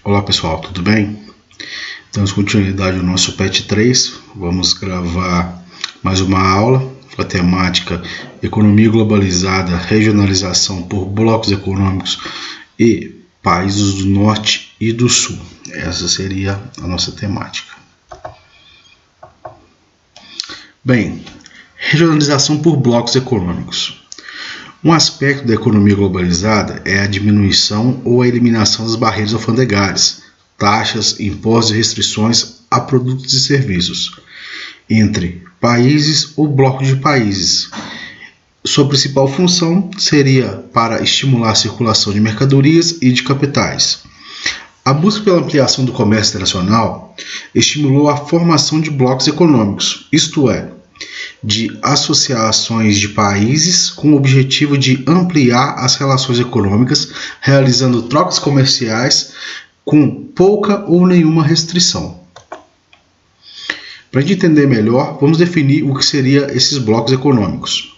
Olá pessoal, tudo bem? Damos continuidade ao nosso PET 3. Vamos gravar mais uma aula com a temática Economia Globalizada, Regionalização por Blocos Econômicos e Países do Norte e do Sul. Essa seria a nossa temática. Bem, regionalização por blocos econômicos. Um aspecto da economia globalizada é a diminuição ou a eliminação das barreiras alfandegárias, taxas, impostos e restrições a produtos e serviços entre países ou blocos de países. Sua principal função seria para estimular a circulação de mercadorias e de capitais. A busca pela ampliação do comércio internacional estimulou a formação de blocos econômicos, isto é, de associações de países com o objetivo de ampliar as relações econômicas, realizando trocas comerciais com pouca ou nenhuma restrição. Para a gente entender melhor, vamos definir o que seriam esses blocos econômicos.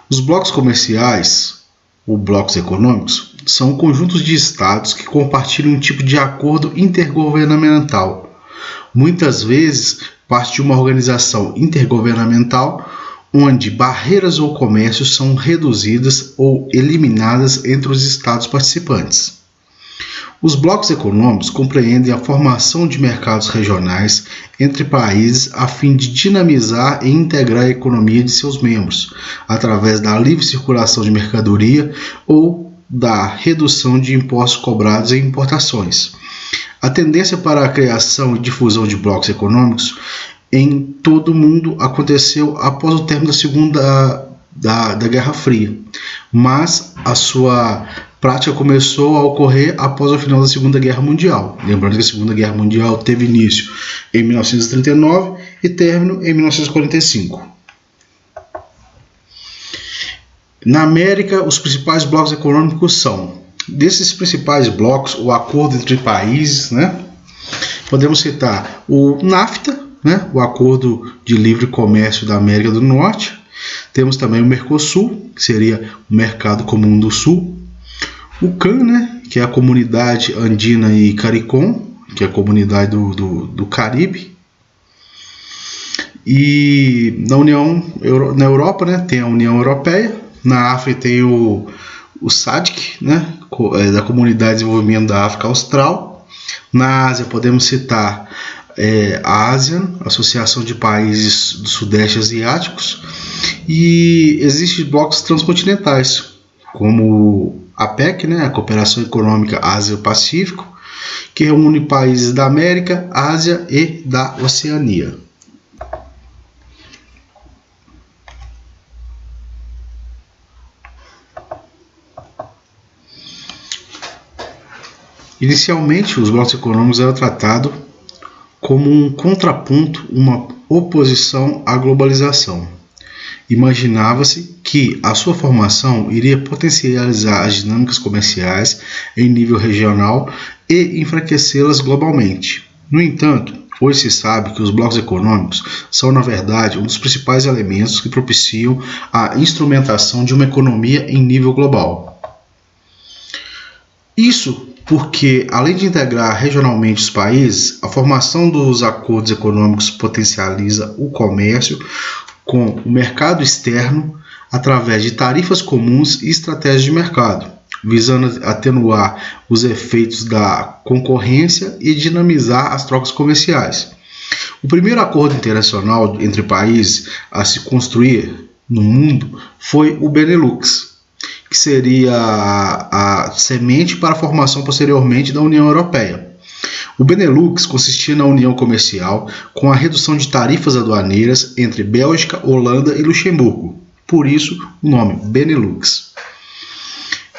Os blocos comerciais, ou blocos econômicos, são conjuntos de estados que compartilham um tipo de acordo intergovernamental, muitas vezes parte de uma organização intergovernamental onde barreiras ao comércio são reduzidas ou eliminadas entre os estados participantes. Os blocos econômicos compreendem a formação de mercados regionais entre países a fim de dinamizar e integrar a economia de seus membros, através da livre circulação de mercadoria ou da redução de impostos cobrados em importações. A tendência para a criação e difusão de blocos econômicos em todo o mundo aconteceu após o término da Guerra Fria, mas a sua prática começou a ocorrer após o final da Segunda Guerra Mundial. Lembrando que a Segunda Guerra Mundial teve início em 1939 e término em 1945. Na América, os principais blocos econômicos são: desses principais blocos, o acordo entre países, podemos citar o NAFTA, o Acordo de Livre Comércio da América do Norte. Temos também o Mercosul, que seria o Mercado Comum do Sul. O CAN, que é a Comunidade Andina e CARICOM, que é a Comunidade do Caribe. E na Europa, tem a União Europeia. Na África tem o SADC, da Comunidade de Desenvolvimento da África Austral. Na Ásia podemos citar a ASEAN, Associação de Países do Sudeste Asiáticos, e existem blocos transcontinentais, como a PEC, a Cooperação Econômica Ásia-Pacífico, que reúne países da América, Ásia e da Oceania. Inicialmente, os blocos econômicos eram tratados como um contraponto, uma oposição à globalização. Imaginava-se que a sua formação iria potencializar as dinâmicas comerciais em nível regional e enfraquecê-las globalmente. No entanto, hoje se sabe que os blocos econômicos são, na verdade, um dos principais elementos que propiciam a instrumentação de uma economia em nível global. Isso porque, além de integrar regionalmente os países, a formação dos acordos econômicos potencializa o comércio com o mercado externo através de tarifas comuns e estratégias de mercado, visando atenuar os efeitos da concorrência e dinamizar as trocas comerciais. O primeiro acordo internacional entre países a se construir no mundo foi o Benelux, que seria a semente para a formação posteriormente da União Europeia. O Benelux consistia na união comercial com a redução de tarifas aduaneiras entre Bélgica, Holanda e Luxemburgo, por isso o nome Benelux.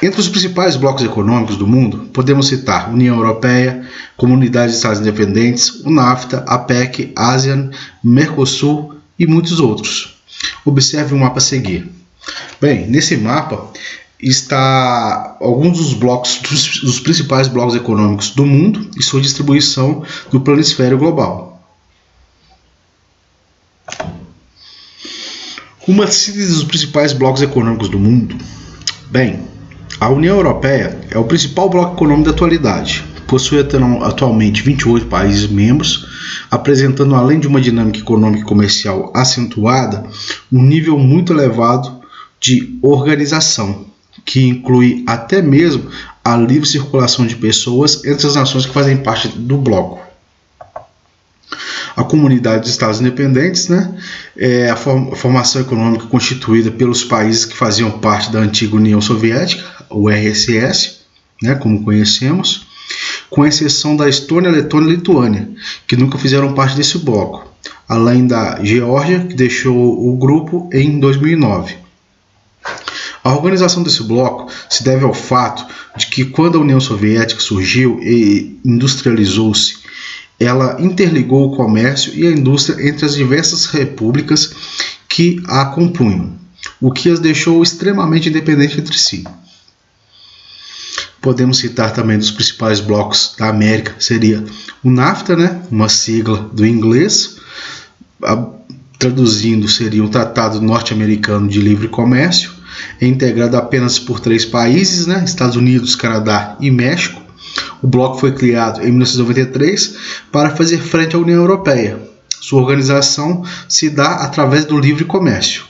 Entre os principais blocos econômicos do mundo, podemos citar União Europeia, Comunidade de Estados Independentes, o NAFTA, a PEC, ASEAN, Mercosul e muitos outros. Observe o mapa a seguir. Bem, nesse mapa está alguns dos blocos, dos principais blocos econômicos do mundo e sua distribuição no planisfério global. Uma síntese dos principais blocos econômicos do mundo. Bem, a União Europeia é o principal bloco econômico da atualidade, possui atualmente 28 países membros, apresentando, além de uma dinâmica econômica e comercial acentuada, um nível muito elevado de organização, que inclui até mesmo a livre circulação de pessoas entre as nações que fazem parte do bloco. A Comunidade de Estados Independentes, né, é a formação econômica constituída pelos países que faziam parte da antiga União Soviética, o RSS, né, como conhecemos, com exceção da Estônia, Letônia e Lituânia, que nunca fizeram parte desse bloco, além da Geórgia, que deixou o grupo em 2009. A organização desse bloco se deve ao fato de que, quando a União Soviética surgiu e industrializou-se, ela interligou o comércio e a indústria entre as diversas repúblicas que a compunham, o que as deixou extremamente independentes entre si. Podemos citar também dos principais blocos da América, seria o NAFTA, né, uma sigla do inglês, traduzindo seria um Tratado Norte-Americano de Livre Comércio, é integrado apenas por 3 países, né, Estados Unidos, Canadá e México. O bloco foi criado em 1993 para fazer frente à União Europeia. Sua organização se dá através do livre comércio.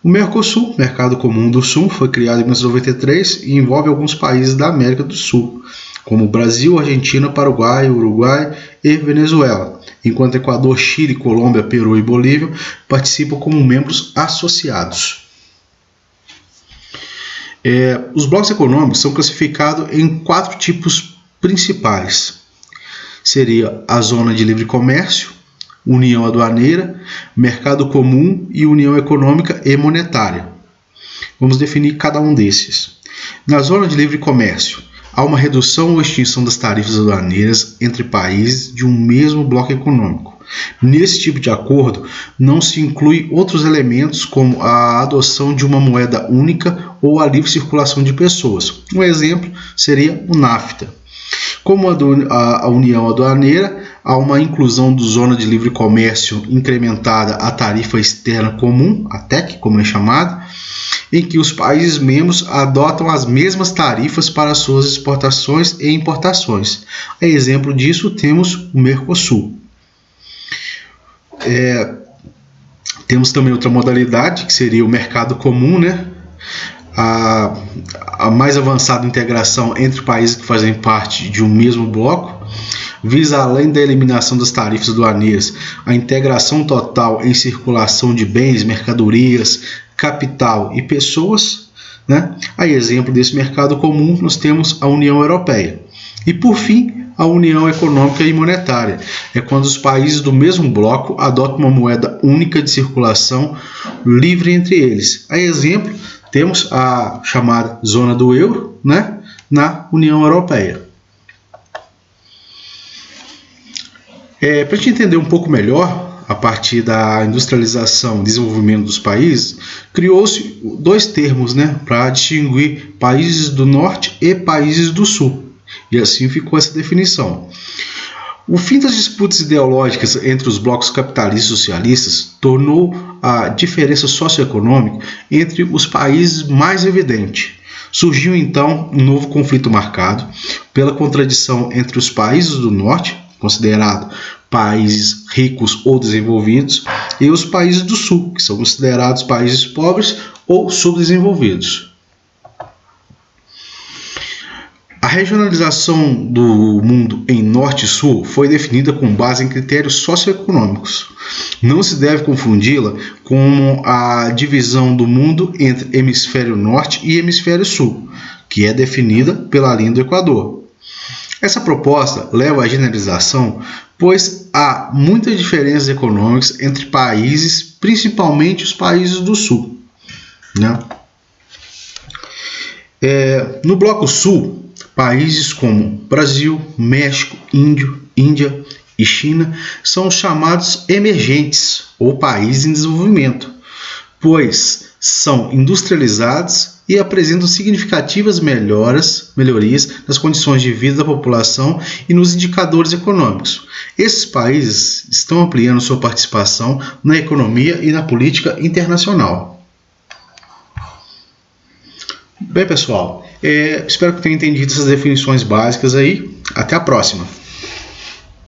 O Mercosul, Mercado Comum do Sul, foi criado em 1993 e envolve alguns países da América do Sul, como Brasil, Argentina, Paraguai, Uruguai e Venezuela, enquanto Equador, Chile, Colômbia, Peru e Bolívia participam como membros associados. Os blocos econômicos são classificados em 4 tipos principais. Seria a Zona de Livre Comércio, União Aduaneira, Mercado Comum e União Econômica e Monetária. Vamos definir cada um desses. Na Zona de Livre Comércio, há uma redução ou extinção das tarifas aduaneiras entre países de um mesmo bloco econômico. Nesse tipo de acordo, não se inclui outros elementos como a adoção de uma moeda única ou a livre circulação de pessoas. Um exemplo seria o NAFTA. Como a União Aduaneira, há uma inclusão do Zona de Livre Comércio incrementada à Tarifa Externa Comum, a TEC, como é chamada, em que os países membros adotam as mesmas tarifas para suas exportações e importações. A exemplo disso, temos o Mercosul. Temos também outra modalidade, que seria o Mercado Comum, né? A mais avançada integração entre países que fazem parte de um mesmo bloco, visa, além da eliminação das tarifas aduaneiras, a integração total em circulação de bens, mercadorias, capital e pessoas, né? A exemplo desse mercado comum, nós temos a União Europeia. E, por fim, a União Econômica e Monetária. É quando os países do mesmo bloco adotam uma moeda única de circulação livre entre eles. A exemplo, temos a chamada Zona do Euro, né, na União Europeia. Para a gente entender um pouco melhor, a partir da industrialização e desenvolvimento dos países, criou-se 2 termos, né, para distinguir países do norte e países do sul. E assim ficou essa definição. O fim das disputas ideológicas entre os blocos capitalistas e socialistas tornou a diferença socioeconômica entre os países mais evidente. Surgiu então um novo conflito marcado pela contradição entre os países do norte, considerados países ricos ou desenvolvidos, e os países do sul, que são considerados países pobres ou subdesenvolvidos. A regionalização do mundo em norte e sul foi definida com base em critérios socioeconômicos. Não se deve confundi-la com a divisão do mundo entre hemisfério norte e hemisfério sul, que é definida pela linha do Equador. Essa proposta leva à generalização, pois há muitas diferenças econômicas entre países, principalmente os países do sul, né? No bloco sul, países como Brasil, México, Índia e China são chamados emergentes ou países em desenvolvimento, pois são industrializados e apresentam significativas melhorias nas condições de vida da população e nos indicadores econômicos. Esses países estão ampliando sua participação na economia e na política internacional. Bem, pessoal, Espero que tenha entendido essas definições básicas aí. Até a próxima!